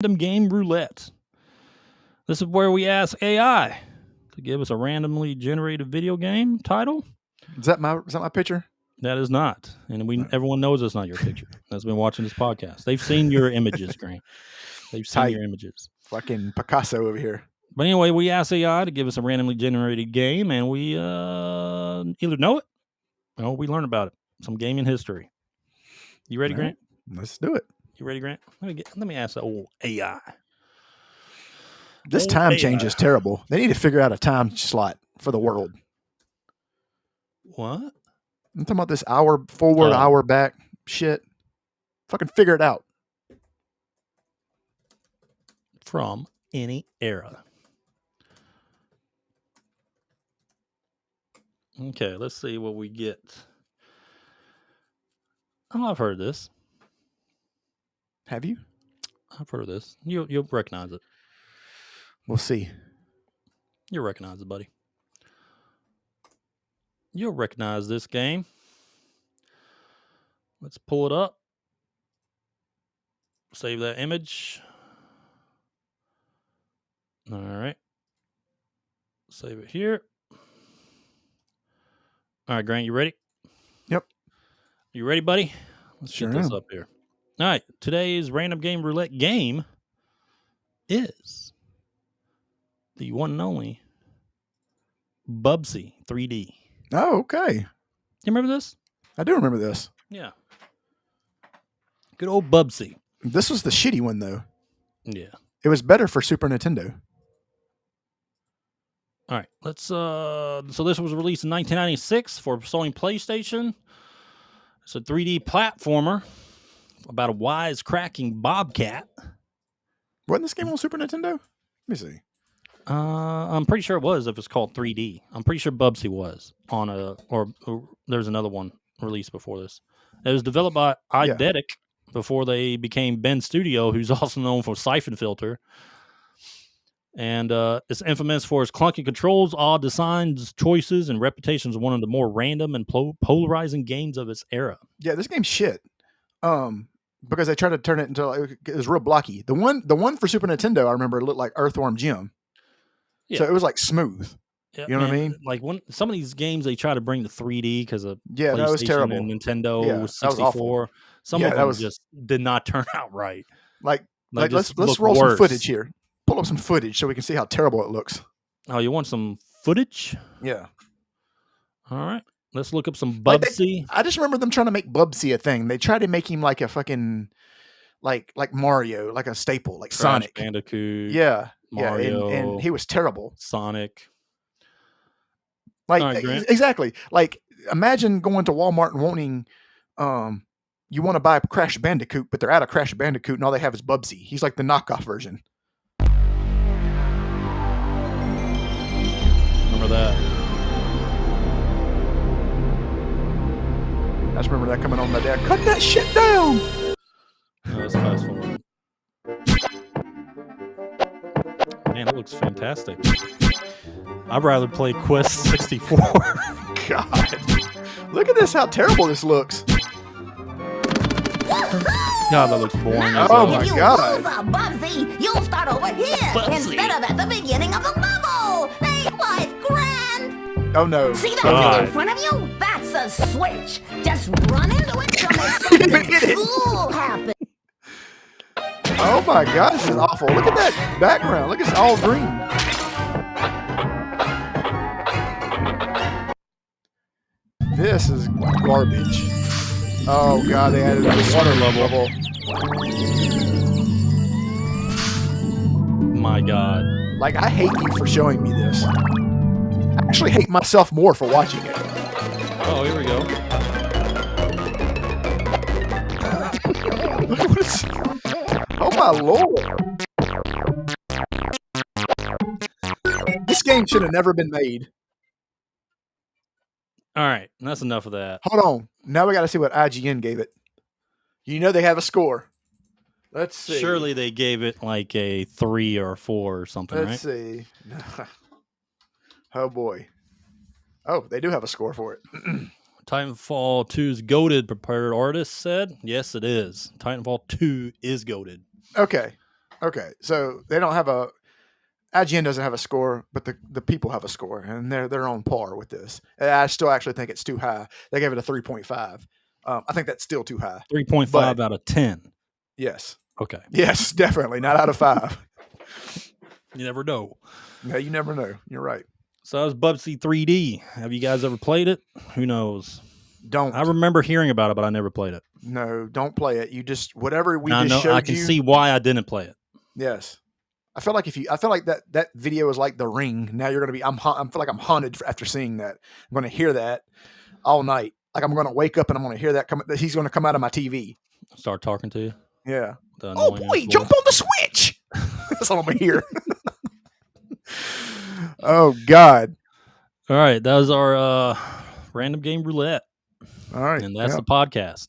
Random Game Roulette. This is where we ask AI to give us a randomly generated video game title. Is that my picture? That is not. And everyone knows it's not your picture that's been watching this podcast. They've seen your images, Grant. They've seen your images. Fucking Picasso over here. But anyway, we ask AI to give us a randomly generated game, and we either know it or we learn about it. Some gaming history. You ready, Grant? Let's do it. You ready, Grant? Let me ask the old AI. This time change is terrible. They need to figure out a time slot for the world. What? I'm talking about this hour forward, hour back shit. Fucking figure it out. From any era. Okay, let's see what we get. Oh, I've heard this. Have you? I've heard of this. You'll recognize it. We'll see. You'll recognize it, buddy. You'll recognize this game. Let's pull it up. Save that image. All right. Save it here. All right, Grant, you ready? Yep. You ready, buddy? Let's get this up here. All right. Today's Random Game Roulette game is the one and only Bubsy 3D. Oh, okay. You remember this? I do remember this. Yeah. Good old Bubsy. This was the shitty one, though. Yeah. It was better for Super Nintendo. All right. Let's so this was released in 1996 for Sony PlayStation. It's a 3D platformer about a wisecracking bobcat. Wasn't this game on Super Nintendo? Let me see. I'm pretty sure it was if it's called 3D. I'm pretty sure Bubsy was on or there's another one released before this. It was developed by Eidetic before they became Ben Studio, who's also known for Siphon Filter. And it's infamous for its clunky controls, odd designs, choices, and reputation as one of the more random and polarizing games of its era. Yeah, this game's shit. Because they tried to turn it into it was real blocky. The one for Super Nintendo, I remember, looked like Earthworm Jim. Yeah. So it was like smooth. Yeah, you know what I mean? Like when some of these games they try to bring to 3D because of PlayStation that was terrible. And Nintendo 64. Some of them just did not turn out right. Like let's roll some footage here. Pull up some footage so we can see how terrible it looks. Oh, you want some footage? Yeah. All right. Let's look up some Bubsy. I just remember them trying to make Bubsy a thing. They tried to make him like a fucking like Mario, like a staple, like Crash Sonic. Bandicoot. Yeah. Mario, yeah, and he was terrible. Sonic. Like right, exactly. Like imagine going to Walmart and wanting you want to buy Crash Bandicoot, but they're out of Crash Bandicoot and all they have is Bubsy. He's like the knockoff version. Remember that? I just remember that coming on my dad. Cut that shit down. No, let's fast forward. Man, it looks fantastic. I'd rather play Quest 64. God. Look at this, how terrible this looks. God, that looks boring. Oh my God. Bubsy, you'll start over here instead of at the beginning of the level. Hey, why, it's grand. Oh no. See that thing in front of you? That's a switch. Just run into it so there's something cool happen. Oh my God, this is awful. Look at that background. Look, it's all green. This is garbage. Oh God, they added a water level. My God. Like, I hate you for showing me this. I actually hate myself more for watching it. Oh, here we go. Oh my Lord. This game should have never been made. All right, that's enough of that. Hold on. Now we got to see what IGN gave it. You know they have a score. Let's see. Surely they gave it like a 3 or 4 or something, Let's see. Oh boy. Oh, they do have a score for it. Titanfall 2's goated, prepared artist said. Yes, it is. Titanfall 2 is goated. Okay. Okay, so they don't have a IGN doesn't have a score, but the people have a score, and they're on par with this. I still actually think it's too high. They gave it a 3.5. I think that's still too high. 3.5 out of 10. Yes. Okay. Yes, definitely not out of 5. You never know. No, you never know. You're right. So that was Bubsy 3D. Have you guys ever played it? Who knows? Don't. I remember hearing about it, but I never played it. No, don't play it. You just whatever we I just know. showed I can you. see why I didn't play it. Yes. I feel like that video is like The Ring. Now you're gonna be. I feel like I'm haunted after seeing that. I'm gonna hear that all night. Like I'm gonna wake up and I'm gonna hear that he's gonna come out of my TV. Start talking to you. Yeah. The Oh boy, annoying jump on the switch. That's all I'm gonna hear. Oh God. All right, that was our random game roulette. All right, and that's the podcast.